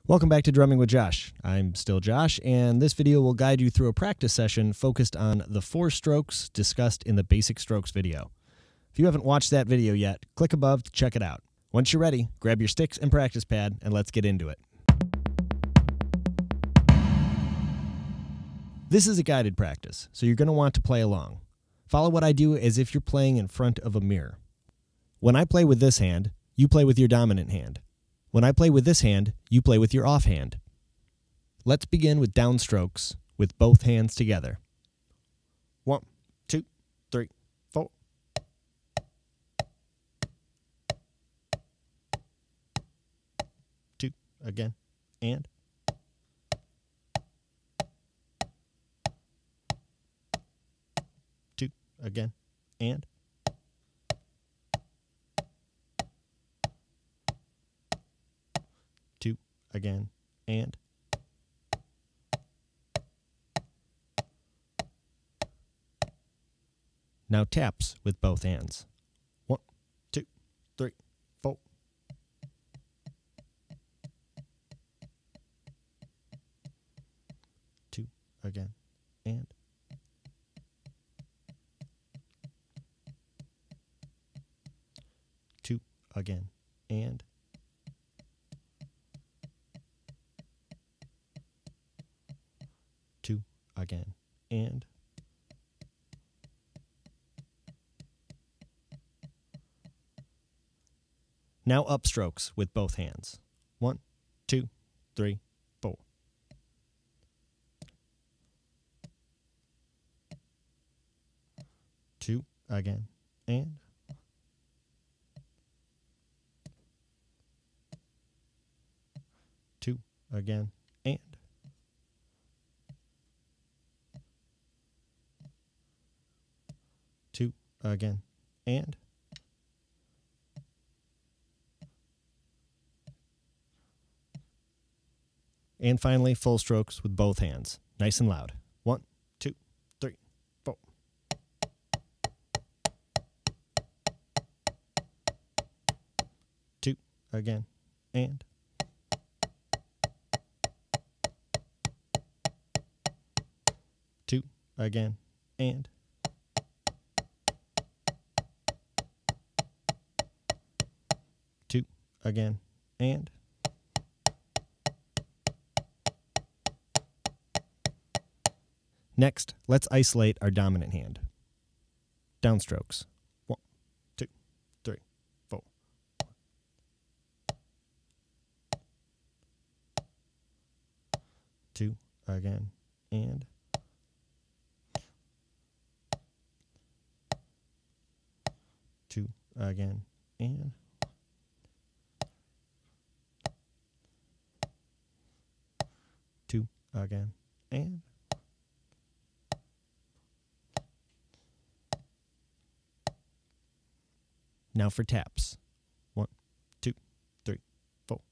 Welcome back to Drumming with Josh. I'm still Josh, and this video will guide you through a practice session focused on the 4 strokes discussed in the basic strokes video. If you haven't watched that video yet, click above to check it out. Once you're ready, grab your sticks and practice pad, and let's get into it. This is a guided practice, so you're going to want to play along. Follow what I do as if you're playing in front of a mirror. When I play with this hand, you play with your dominant hand. When I play with this hand, you play with your off hand. Let's begin with downstrokes with both hands together. 1, 2, 3, 4. 2 again, and 2 again, and 2 again, and 'Now taps with both hands. 1, 2, 3, 4. 2 again, and 2 again, and 2 again, and 'Now upstrokes with both hands. 1, 2, 3, 4. 2 again, and 2 again, and 2 again, and 'And finally, full strokes with both hands, nice and loud. 1, 2, 3, 4. 2 again, and 2 again, and 2 again, and 'Next, let's isolate our dominant hand. Downstrokes. 1, 2, 3, 4. 2 again, and 2 again, and 2 again, and 'Now for taps. 1, 2, 3, 4.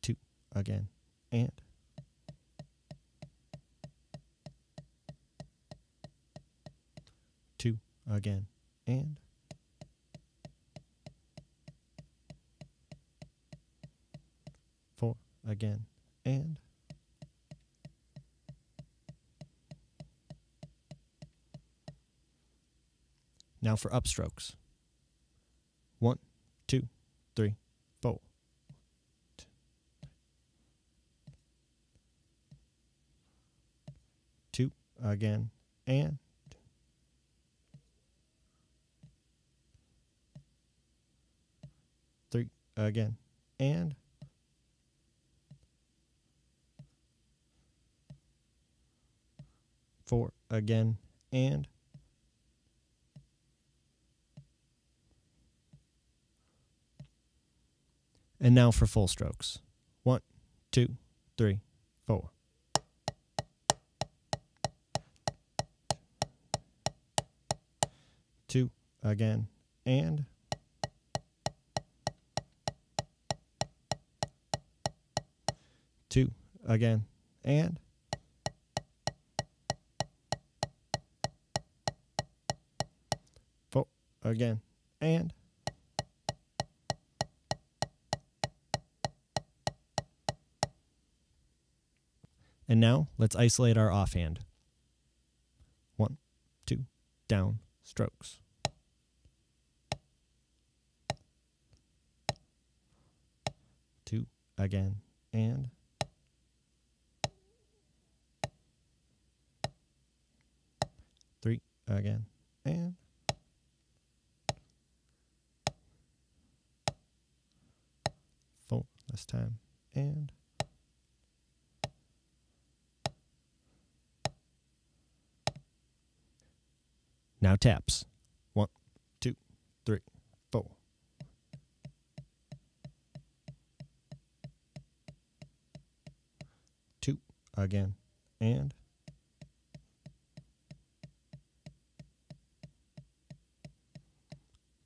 2 again, and 2 again, and 4 again, and 'Now for upstrokes. 1, 2, 3, 4. 2 again, and 3 again, and 4 again, and 'And now for full strokes. 1, 2, 3, 4. 2 again, and 2 again, and 4 again, and And now let's isolate our offhand. 1, 2, down, strokes. 2, again, and 3, again, and 4, this time, and 'Now taps. 1, 2, 3, 4. 2, again, and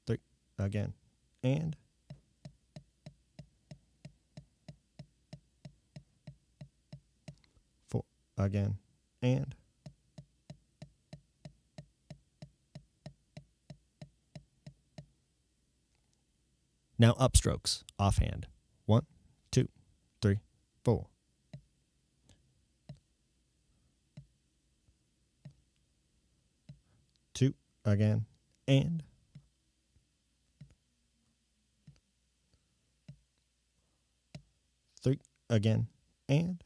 3, again, and 4, again, and 'Now upstrokes, offhand. 1, 2, 3, 4. 2, again, and 3, again, and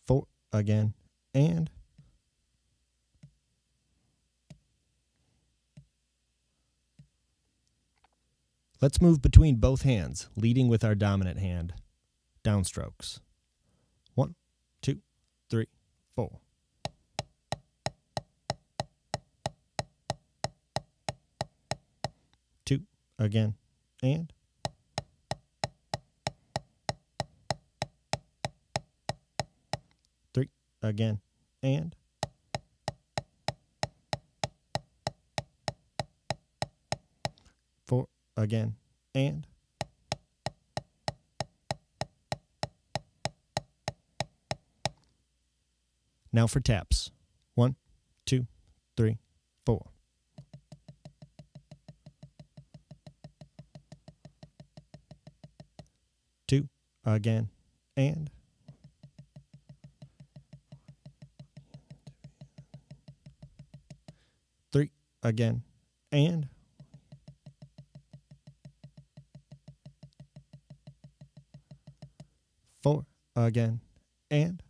4, again, and 'Let's move between both hands, leading with our dominant hand. Downstrokes. 1, 2, 3, 4. 2, again, and 3, again, and 4, again, and 'Now for taps. 1, 2, 3, 4. 2, again, and 3, again, and 4, again, and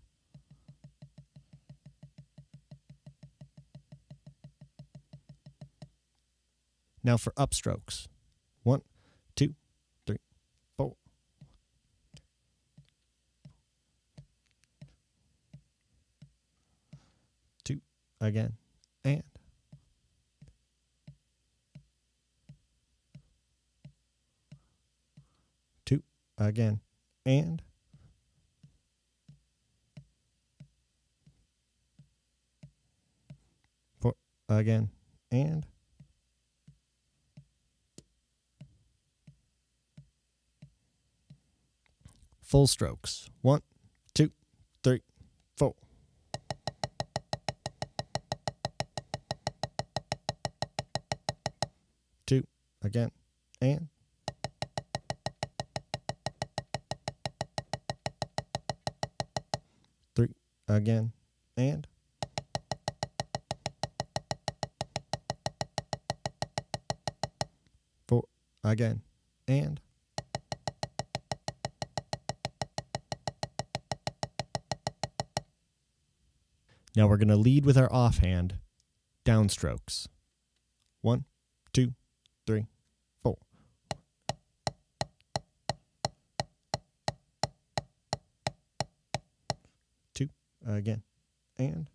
'Now for upstrokes. 1, 2, 3, 4. 2, again, and 2, again, and 4, again, and 'Full strokes. 1, 2, 3, 4. 2, again, and 3, again, and 4, again, and 'Now we're going to lead with our offhand, downstrokes. 1, 2, 3, 4. 2, again, and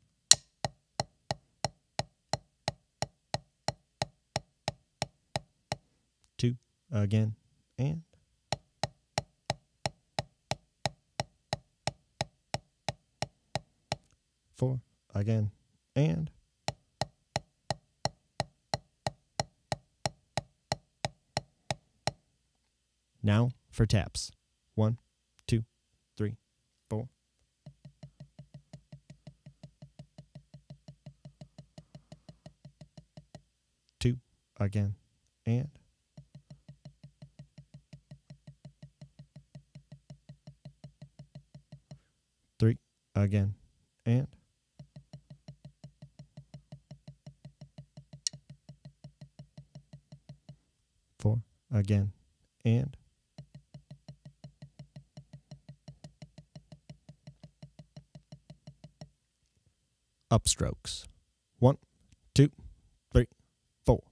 2, again, and 4, again, and 'Now for taps. 1, 2, 3, 4. 2, again, and again, and 4 again, and upstrokes. 1, 2, 3, 4.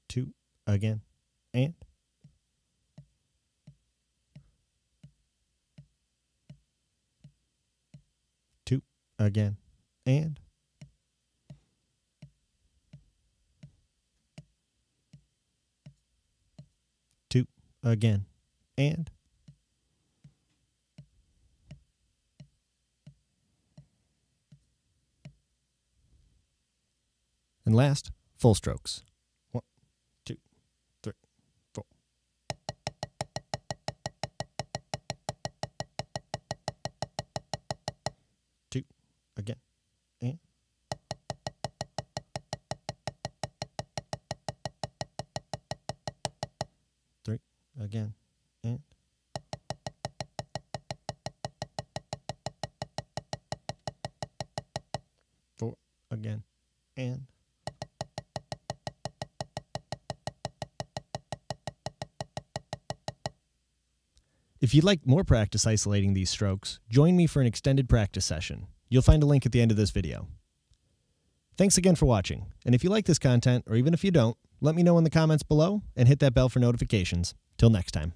Two again, and 2 again, and 2 again, and last, full strokes. 1, 2, 3, 4. Two again, and 3 again, and 4 again, and 'If you'd like more practice isolating these strokes, join me for an extended practice session. You'll find a link at the end of this video. Thanks again for watching, and if you like this content, or even if you don't, let me know in the comments below and hit that bell for notifications. Till next time.